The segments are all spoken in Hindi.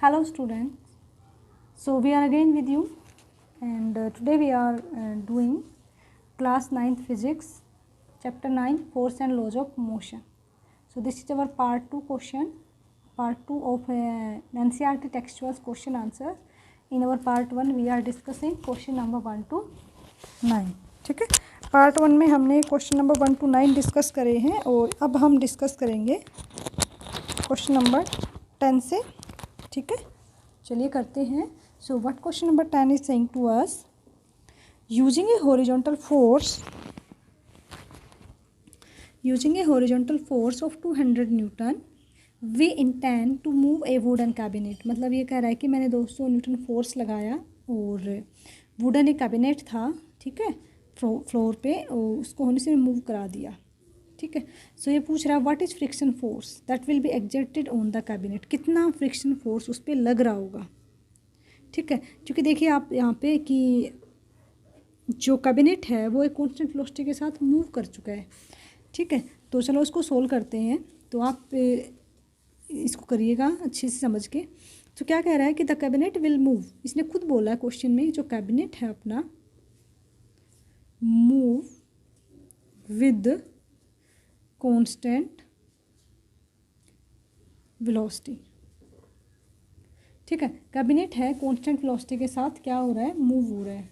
Hello students, so we are again with you and today we are doing class 9th physics chapter 9 force and laws of motion. So this is our part 2 question, part 2 of NCERT textual question answer. In our part 1 we are discussing question number 1 to 9. ठीक है, पार्ट 1 में हमने क्वेश्चन नंबर 1 to 9 डिस्कस करे हैं और अब हम डिस्कस करेंगे क्वेश्चन नंबर 10 से. ठीक है, चलिए करते हैं. So what question number 10 is saying to us, using a horizontal force of 200 newton we intend to move a wooden cabinet. मतलब ये कह रहा है कि मैंने 200 न्यूटन फोर्स लगाया और वुडन एक कैबिनेट था, ठीक है, फ्लोर पे, और उसको होने से मूव करा दिया. ठीक है, सो ये पूछ रहा है what is friction force that will be exerted on the cabinet. कितना फ्रिक्शन फोर्स उस पर लग रहा होगा. ठीक है, क्योंकि देखिए आप यहाँ पे कि जो कैबिनेट है वो एक कांस्टेंट वेलोसिटी के साथ मूव कर चुका है. ठीक है, तो चलो उसको सोल्व करते हैं. तो आप इसको करिएगा अच्छे से समझ के. तो क्या कह रहा है कि द कैबिनेट विल मूव. इसने खुद बोला है क्वेश्चन में, जो कैबिनेट है अपना मूव विद कांस्टेंट वेलोसिटी. ठीक है, कैबिनेट है कांस्टेंट वेलोसिटी के साथ क्या हो रहा है, मूव हो रहा है.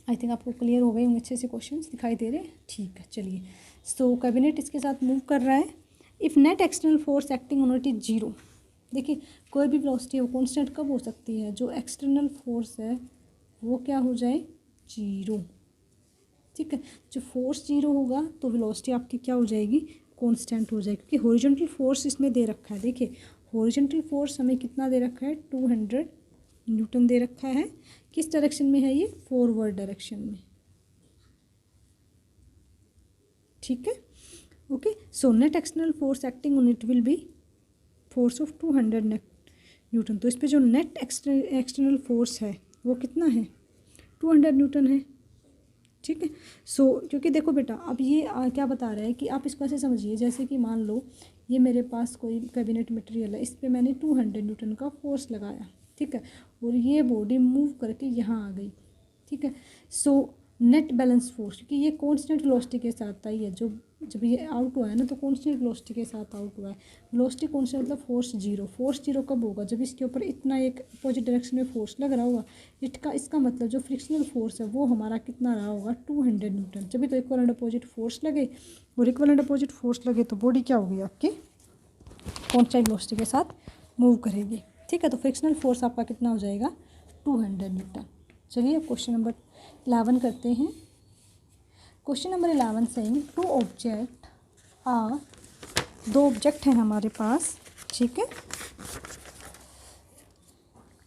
आई थिंक आपको क्लियर हो गए होंगे, अच्छे से क्वेश्चंस दिखाई दे रहे हैं. ठीक है, चलिए. सो कैबिनेट इसके साथ मूव कर रहा है. If net external force acting on it is zero. देखिए कोई भी वेलोसिटी है वो कांस्टेंट कब हो सकती है, जो एक्सटर्नल फोर्स है वो क्या हो जाए, जीरो. ठीक है, जो फोर्स जीरो होगा तो वेलोसिटी आपकी क्या हो जाएगी, कांस्टेंट हो जाएगी. क्योंकि हॉरिजॉन्टल फोर्स इसमें दे रखा है. देखिए हॉरिजॉन्टल फोर्स हमें कितना दे रखा है, 200 न्यूटन दे रखा है. किस डायरेक्शन में है ये, फॉरवर्ड डायरेक्शन में. ठीक है, okay. So net external force acting on it will be force of 200 net Newton. तो इस पर जो नेट एक्सटर्नल फोर्स है वो कितना है, 200 न्यूटन है. ठीक है, सो क्योंकि देखो बेटा अब ये क्या बता रहा है कि आप इसको ऐसे समझिए, जैसे कि मान लो ये मेरे पास कोई कैबिनेट मटेरियल है, इस पे मैंने 200 न्यूटन का फोर्स लगाया. ठीक है, और ये बॉडी मूव करके यहाँ आ गई. ठीक है, सो नेट बैलेंस फोर्स, क्योंकि ये कांस्टेंट वेलोसिटी के साथ आई है, जो जब ये आउट हुआ है ना तो कांस्टेंट वेलोसिटी के साथ आउट हुआ है. वेलोसिटी कांस्टेंट मतलब फोर्स जीरो. फोर्स जीरो कब होगा, जब इसके ऊपर इतना एक अपोजिट डायरेक्शन में फोर्स लग रहा होगा. इसका मतलब जो फ्रिक्शनल फोर्स है वो हमारा कितना रहा होगा, 200 न्यूटन. जब भी तो इक्वलेंट अपोजिट फोर्स लगे, और इक्वलेंट अपोजिट फोर्स लगे तो बॉडी क्या होगी आपकी, कांस्टेंट वेलोसिटी के साथ मूव करेगी. ठीक है, तो फ्रिक्शनल फोर्स आपका कितना हो जाएगा, 200 न्यूटन. चलिए अब क्वेश्चन नंबर 11 करते हैं. Question number 11 saying two object are, दो ऑब्जेक्ट हैं हमारे पास. ठीक है,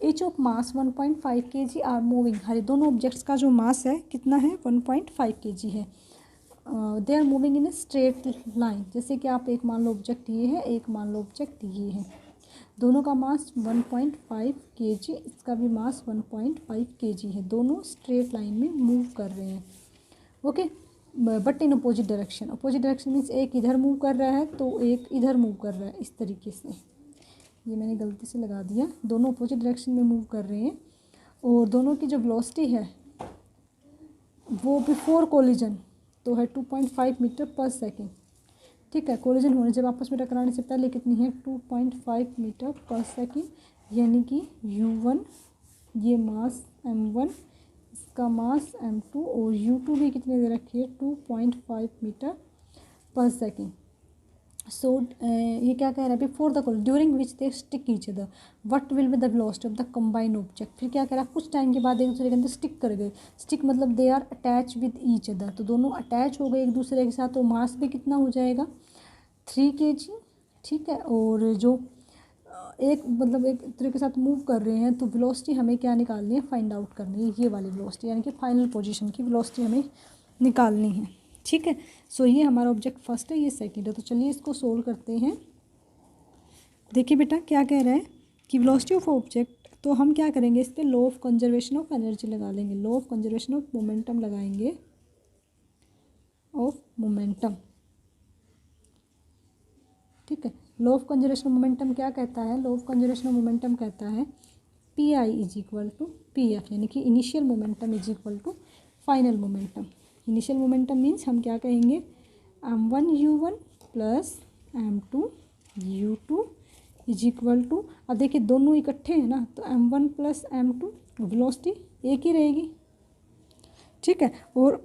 each of mass 1.5 kg are moving. हरे दोनों ऑब्जेक्ट्स का जो मास है कितना है, 1.5 kg है. They are moving in a straight line. जैसे कि आप एक मान लो ऑब्जेक्ट ये है, एक मान लो ऑब्जेक्ट ये है. दोनों का मास 1.5 kg, इसका भी मास 1.5 kg है. दोनों स्ट्रेट लाइन में मूव कर रहे हैं. Okay, but in opposite direction. Opposite direction means एक इधर मूव कर रहा है तो एक इधर मूव कर रहा है. इस तरीके से, ये मैंने गलती से लगा दिया. दोनों अपोजिट डायरेक्शन में मूव कर रहे हैं और दोनों की जो वेलोसिटी है वो बिफोर कोलिजन तो है 2.5 मीटर पर सेकेंड. ठीक है, कोलिजन होने जब आपस में टकराने से पहले कितनी है, 2.5 मीटर पर सेकेंड. यानी कि u1 ये मास m1, इसका मास m2, और u2 भी कितने दे रखी है, 2.5 मीटर पर सेकेंड. सो ये क्या कह रहा है, before the collision during which they stick each other what will be the velocity of the combined object. फिर क्या कह रहा है, कुछ टाइम के बाद एक दूसरे के अंदर स्टिक कर गए. स्टिक मतलब they are attach with each other. तो दोनों अटैच हो गए एक दूसरे के साथ, तो मास भी कितना हो जाएगा, 3 kg. ठीक है, और जो एक मतलब एक दूसरे के साथ मूव कर रहे हैं तो वेलोसिटी हमें क्या निकालनी है, फाइंड आउट करनी है. ये वाली वेलोसिटी यानी कि फाइनल पोजीशन की वेलोसिटी हमें निकालनी है. ठीक है, सो ये हमारा ऑब्जेक्ट फर्स्ट है, ये सेकंड है. तो चलिए इसको सोल्व करते हैं. देखिए बेटा क्या कह रहा है कि वेलोसिटी ऑफ ऑब्जेक्ट, तो हम क्या करेंगे, इस पर law of conservation of energy लगा लेंगे. Law of conservation of momentum लगाएंगे, ऑफ मोमेंटम. ठीक है, law of conservation of momentum क्या कहता है? Law of conservation of momentum कहता है p i is equal to p f, यानी कि initial momentum is equal to final momentum. Initial momentum means हम क्या कहेंगे? m1u1 plus m2u2 is equal to, अब देखिए दोनों इकट्ठे हैं ना, तो m1 प्लस m2, वेलोसिटी एक ही रहेगी, ठीक है। और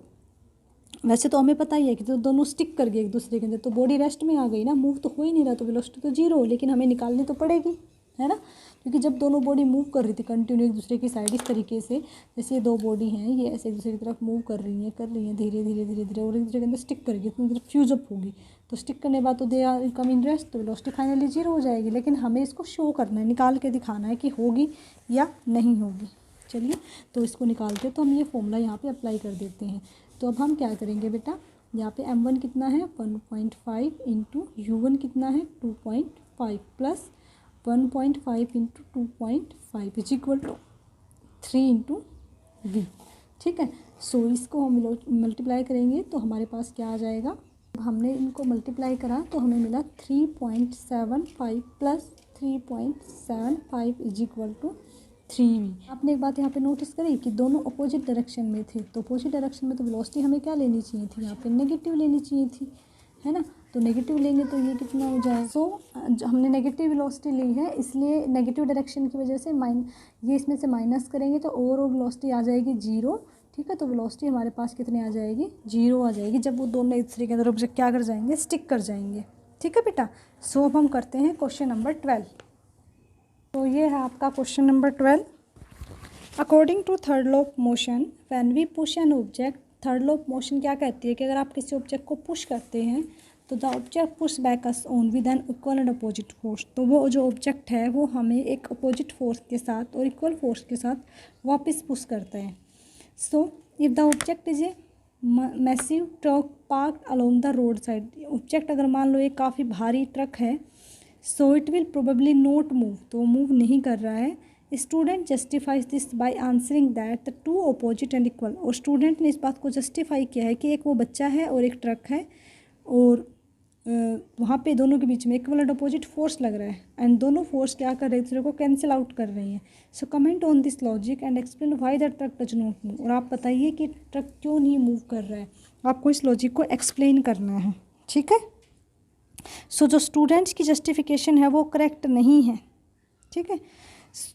वैसे तो हमें पता ही है कि तो दोनों स्टिक कर गए एक दूसरे के अंदर, तो बॉडी रेस्ट में आ गई ना, मूव तो हो ही नहीं रहा, तो वेलोसिटी तो जीरो, लेकिन हमें निकालनी तो पड़ेगी, है ना, क्योंकि जब दोनों बॉडी मूव कर रही थी कंटिन्यू एक दूसरे की साइड, इस तरीके से जैसे ये दो बॉडी हैं, ये ऐसे एक दूसरे की तरफ मूव कर रही हैं धीरे धीरे धीरे धीरे, और एक दूसरे के अंदर स्टिक करेगी, इतनी देर फ्यूज अप होगी, तो स्टिक करने के बाद तो they are come in rest, तो वेलोसिटी फाइनली जीरो हो जाएगी। लेकिन हमें इसको शो करना है, निकाल के दिखाना है कि होगी या नहीं होगी। चलिए तो इसको निकालते हैं, तो हम ये फॉर्मूला यहाँ पे अप्लाई कर देते हैं। तो अब हम क्या करेंगे बेटा, यहाँ पे m1 कितना है 1.5 इंटू u1 कितना है 2.5 plus 1.5 into 2.5 is equal to 3 into v, ठीक है। सो इसको हम मल्टीप्लाई करेंगे तो हमारे पास क्या आ जाएगा, हमने इनको मल्टीप्लाई करा तो हमें मिला 3.75 plus 3.75 is equal to 3v। आपने एक बात यहाँ पे नोटिस करी कि दोनों अपोजिट डायरेक्शन में थे, तो अपोजिट डायरेक्शन में तो वेलोसिटी हमें क्या लेनी चाहिए थी, यहाँ पे नेगेटिव लेनी चाहिए थी, है ना, तो नेगेटिव लेंगे तो ये कितना हो जाएगा। सो हमने नेगेटिव वेलोसिटी ली है, इसलिए नेगेटिव डायरेक्शन की वजह से ये इसमें से माइनस करेंगे तो ओवरऑल वेलोसिटी आ जाएगी जीरो, ठीक है। तो वेलोसिटी हमारे पास कितनी आ जाएगी, जीरो आ जाएगी, जब वो दोनों एक दूसरे के अंदर ऑब्जेक्ट क्या कर जाएंगे, स्टिक कर जाएंगे, ठीक है बेटा। सो अब हम करते हैं क्वेश्चन नंबर 12। तो ये है आपका question number 12। According to third law of motion when we push an object, third law of motion क्या कहती है कि अगर आप किसी ऑब्जेक्ट को पुश करते हैं तो the object push back us on with an equal and opposite force, तो वो जो ऑब्जेक्ट है वो हमें एक अपोजिट फोर्स के साथ और इक्वल फोर्स के साथ वापस पुश करता है। So if the object is a massive truck park along the road side, object अगर मान लो एक काफ़ी भारी ट्रक है, so it will probably not move, तो मूव नहीं कर रहा है। Student justifies this by answering that the two opposite and equal, और स्टूडेंट ने इस बात को जस्टिफाई किया है कि एक वो बच्चा है और एक ट्रक है, और वहाँ पे दोनों के बीच में इक्वल एंड अपोजिट फोर्स लग रहा है, एंड दोनों फोर्स क्या कर रहे हैं, एक दूसरे को कैंसिल आउट कर रही हैं। So comment on this logic and explain why the truck does not move, और आप बताइए कि ट्रक क्यों नहीं मूव कर रहा है, आपको इस लॉजिक को एक्सप्लेन करना है, ठीक है। सो जो स्टूडेंट्स की जस्टिफिकेशन है वो करेक्ट नहीं है, ठीक है।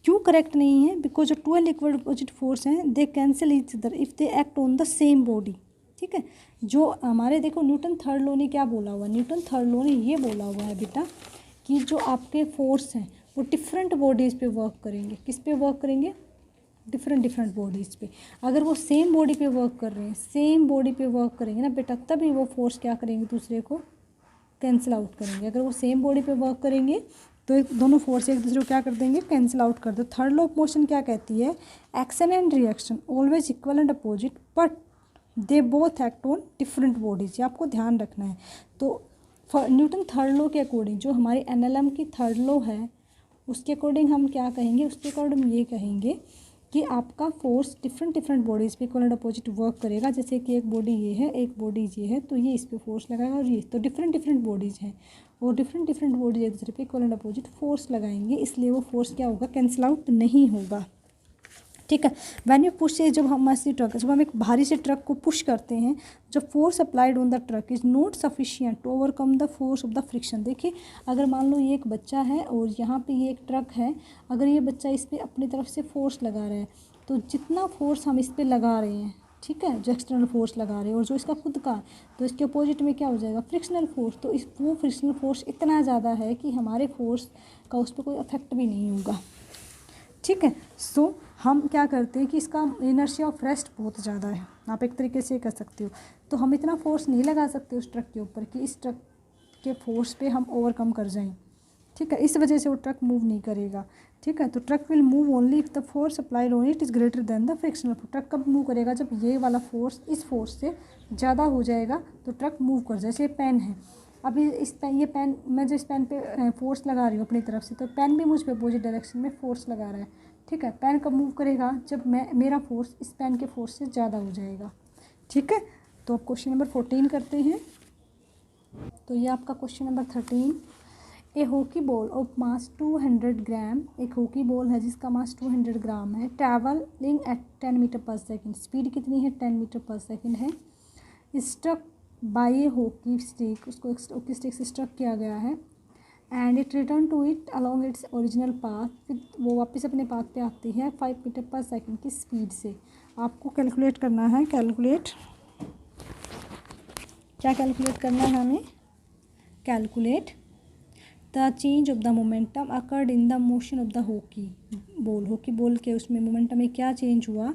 क्यों करेक्ट नहीं है, बिकॉज जो टू इक्वल अपोजिट फोर्स हैं they cancel each other if they act on the same body, ठीक है। जो हमारे देखो न्यूटन थर्ड लॉ ने क्या बोला हुआ है, न्यूटन थर्ड लॉ ने ये बोला हुआ है बेटा कि जो आपके फोर्स हैं वो डिफरेंट बॉडीज़ पे वर्क करेंगे, किस पे वर्क करेंगे, डिफरेंट बॉडीज़ पे। अगर वो सेम बॉडी पे वर्क कर रहे हैं, सेम बॉडी पे वर्क करेंगे ना बेटा, तभी वो फोर्स क्या करेंगे, दूसरे को कैंसिल आउट करेंगे। अगर वो सेम बॉडी पे वर्क करेंगे तो दोनों फोर्स एक दूसरे को क्या कर देंगे, कैंसिल आउट कर दो। थर्ड लॉ ऑफ मोशन क्या कहती है, action and reaction always equal and opposite but they both act on different bodies, ये आपको ध्यान रखना है। तो न्यूटन थर्ड लॉ के अकॉर्डिंग जो हमारी एनएलएम की थर्ड लॉ है उसके अकॉर्डिंग हम क्या कहेंगे, उसके अकॉर्डिंग ये कहेंगे कि आपका फोर्स डिफरेंट बॉडीज़ पे इक्वल एंड अपोजिट वर्क करेगा। जैसे कि एक बॉडी ये है, एक बॉडी ये है, तो ये इस पे फोर्स लगाएगा, और ये तो डिफरेंट बॉडीज़ हैं और डिफरेंट बॉडीज एक दूसरे पे इक्वल एंड अपोजिट फोर्स लगाएंगे, इसलिए वो फोर्स क्या होगा, कैंसिल आउट नहीं होगा, ठीक है। वैन यू पुश से जब हम ऐसी ट्रक, जब हम एक भारी से ट्रक को पुश करते हैं, जब force applied on the truck is not sufficient to overcome the force of the friction. देखिए अगर मान लो ये एक बच्चा है और यहाँ पे ये एक ट्रक है, अगर ये बच्चा इस पर अपनी तरफ से फोर्स लगा रहा है, तो जितना फोर्स हम इस पर लगा रहे हैं, ठीक है, जो एक्सटर्नल फोर्स लगा रहे हैं और जो इसका खुद का, तो इसके अपोजिट में क्या हो जाएगा, फ्रिक्शनल फोर्स। तो इस वो फ्रिक्शनल फोर्स इतना ज़्यादा है कि हमारे फोर्स का उस पर कोई इफेक्ट भी नहीं होगा, ठीक है। सो हम क्या करते हैं कि इसका इनर्शिया ऑफ रेस्ट बहुत ज़्यादा है, आप एक तरीके से कर सकते हो, तो हम इतना फोर्स नहीं लगा सकते उस ट्रक के ऊपर कि इस ट्रक के फोर्स पे हम ओवरकम कर जाएं, ठीक है। इस वजह से वो ट्रक मूव नहीं करेगा, ठीक है। तो truck will move only if the force applied on it is greater than the frictional force. Truck कब मूव करेगा, जब ये वाला फोर्स इस फोर्स से ज़्यादा हो जाएगा तो ट्रक मूव कर जाए। जैसे पेन है, अभी इस पेन, ये पेन, मैं जो इस पेन पे फोर्स लगा रही हूँ अपनी तरफ से, तो पेन भी मुझ पर अपोजिट डायरेक्शन में फोर्स लगा रहा है, ठीक है। पेन कब मूव करेगा, जब मेरा फोर्स इस पेन के फोर्स से ज़्यादा हो जाएगा, ठीक है। तो अब क्वेश्चन नंबर 14 करते हैं। तो ये आपका question number 13, a hockey ball of mass 200 gram, एक हॉकी बॉल है जिसका मास 200 ग्राम है, travelling at 10 metre per second, speed कितनी है 10 मीटर पर सेकेंड है, struck by a hockey stick, उसको हॉकी स्टिक से स्ट्रक किया गया है, and it return to it along its original path, फिर वो वापस अपने पाथ पे आती है 5 मीटर पर सेकेंड की स्पीड से। आपको कैलकुलेट करना है, क्या कैलकुलेट करना है हमें, calculate the change of the momentum occurred in the motion of the hockey ball के उसमें मोमेंटम में क्या चेंज हुआ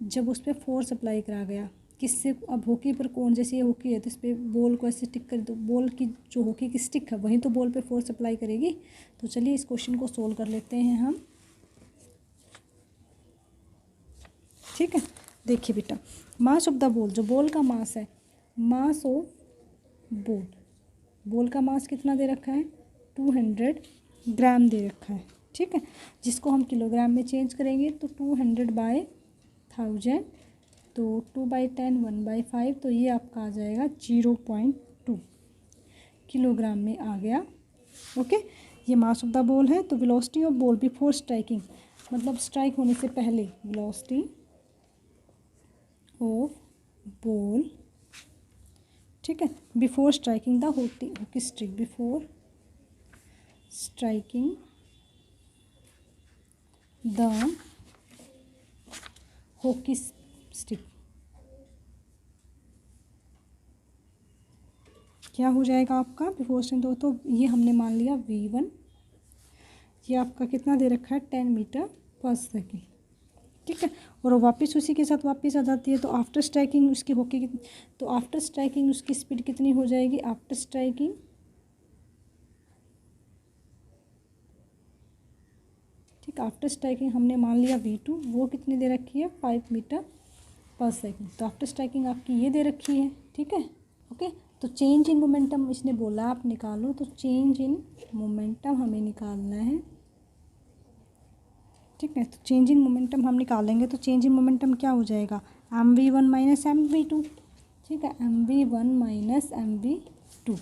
जब उस पर फोर्स अप्लाई करा गया, किससे। अब हॉकी पर कौन, जैसे ये हॉकी है तो इस पर बॉल को ऐसे स्टिक कर दो, बॉल की जो हॉकी की स्टिक है वहीं तो बॉल पे फोर्स अप्लाई करेगी। तो चलिए इस क्वेश्चन को सोल्व कर लेते हैं हम। ठीक है, देखिए बेटा, मास ऑफ द बॉल, जो बॉल का मास है, मास ऑफ बॉल का मास कितना दे रखा है 200 ग्राम दे रखा है। ठीक है, जिसको हम किलोग्राम में चेंज करेंगे तो 200/1000, तो 2/10 1/5, तो ये आपका आ जाएगा 0.2 किलोग्राम में आ गया। ओके, ये मास ऑफ द बॉल है। तो velocity of ball before striking, मतलब स्ट्राइक होने से पहले वेलोसिटी ऑफ बॉल, ठीक है, before striking the hockey stick, before striking the hockey stick, क्या हो जाएगा आपका बिफोर स्ट्राइकिंग, तो ये हमने मान लिया V1, ये आपका कितना दे रखा है 10 मीटर पर सेकेंड। ठीक है, और वापस उसी के साथ वापस आ जाती है। तो आफ्टर स्ट्राइकिंग उसकी हॉकी की, तो आफ्टर स्ट्राइकिंग उसकी स्पीड कितनी हो जाएगी, आफ्टर स्ट्राइकिंग, ठीक, आफ्टर स्ट्राइकिंग हमने मान लिया V2, वो कितनी दे रखी है 5 मीटर पर सेकेंड। तो आफ्टर स्ट्राइकिंग आपकी ये दे रखी है। ठीक है, ओके, तो चेंज इन मोमेंटम इसने बोला आप निकालो, तो चेंज इन मोमेंटम हमें निकालना है। ठीक है, तो चेंज इन मोमेंटम हम निकालेंगे, तो चेंज इन मोमेंटम क्या हो जाएगा mv1 माइनस mv2। ठीक है, mv1 माइनस mv2।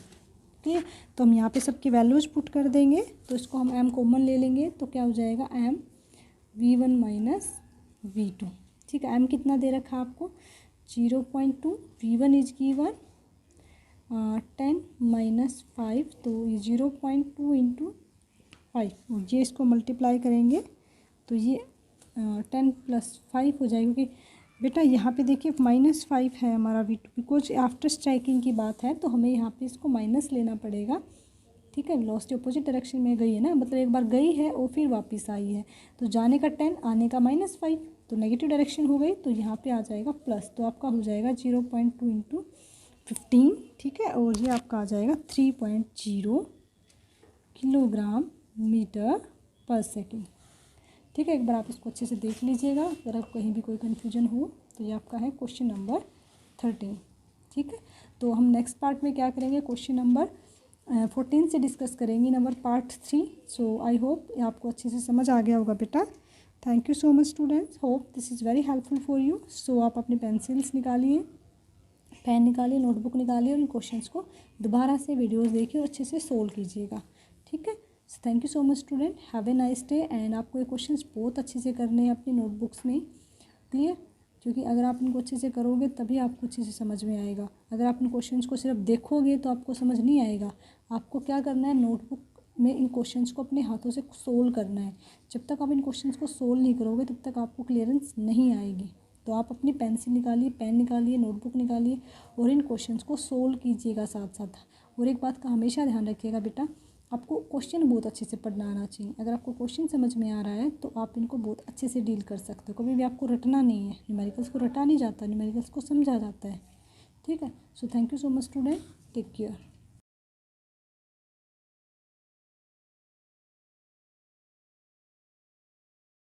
ठीक है, तो हम यहाँ पे सबकी वैल्यूज पुट कर देंगे, तो इसको हम m कॉमन ले लेंगे, तो क्या हो जाएगा mv1 माइनस v2। ठीक है, m कितना दे रखा आपको 0.2, v1 इज गिवन 10 माइनस 5, तो ये 0.2 इंटू 5, और ये इसको मल्टीप्लाई करेंगे तो ये 10 + 5 हो जाएगा, क्योंकि बेटा यहाँ पे देखिए -5 है हमारा V2, बिकॉज आफ्टर स्ट्राइकिंग की बात है तो हमें यहाँ पे इसको माइनस लेना पड़ेगा। ठीक है, वेलोसिटी अपोजिट डायरेक्शन में गई है ना, मतलब एक बार गई है और फिर वापस आई है, तो जाने का 10, आने का -5, तो नेगेटिव डायरेक्शन हो गई, तो यहाँ पे आ जाएगा प्लस, तो आपका हो जाएगा 0.2 इंटू 15। ठीक है, और ये आपका आ जाएगा 3.0 किलोग्राम मीटर पर सेकेंड। ठीक है, एक बार आप इसको अच्छे से देख लीजिएगा, अगर आप कहीं भी कोई कन्फ्यूजन हो तो ये आपका है क्वेश्चन नंबर 13। ठीक है, तो हम नेक्स्ट पार्ट में क्या करेंगे, क्वेश्चन नंबर 14 से डिस्कस करेंगे, number part 3। So I hope आपको अच्छे से समझ आ गया होगा बेटा। Thank you so much students, hope this is very helpful for you. So आप अपनी पेंसिल्स निकालिए, पेन निकालिए, नोटबुक निकालिए, और इन क्वेश्चंस को दोबारा से वीडियोज़ देखिए और अच्छे से सोल्व कीजिएगा। ठीक है, thank you so much student, have a nice day. And आपको ये क्वेश्चंस बहुत अच्छे से करने हैं अपनी नोटबुक्स में, क्लियर, क्योंकि अगर आप इनको अच्छे से करोगे तभी आपको अच्छे से समझ में आएगा। अगर आप इन क्वेश्चंस को सिर्फ देखोगे तो आपको समझ नहीं आएगा। आपको क्या करना है, नोटबुक में इन क्वेश्चंस को अपने हाथों से सोल्व करना है। जब तक आप इन क्वेश्चंस को सोल्व नहीं करोगे तब तक आपको क्लियरेंस नहीं आएगी। तो आप अपनी पेंसिल निकालिए, पेन निकालिए, नोटबुक निकालिए, और इन क्वेश्चंस को सोल्व कीजिएगा साथ साथ। और एक बात का हमेशा ध्यान रखिएगा बेटा, आपको क्वेश्चन बहुत अच्छे से पढ़ना आना चाहिए। अगर आपको क्वेश्चन समझ में आ रहा है तो आप इनको बहुत अच्छे से डील कर सकते हो। कभी भी आपको रटना नहीं है, न्यूमेरिकल्स को रटा नहीं जाता, न्यूमेरिकल्स को समझा जाता है। ठीक है, so thank you so much student, take care.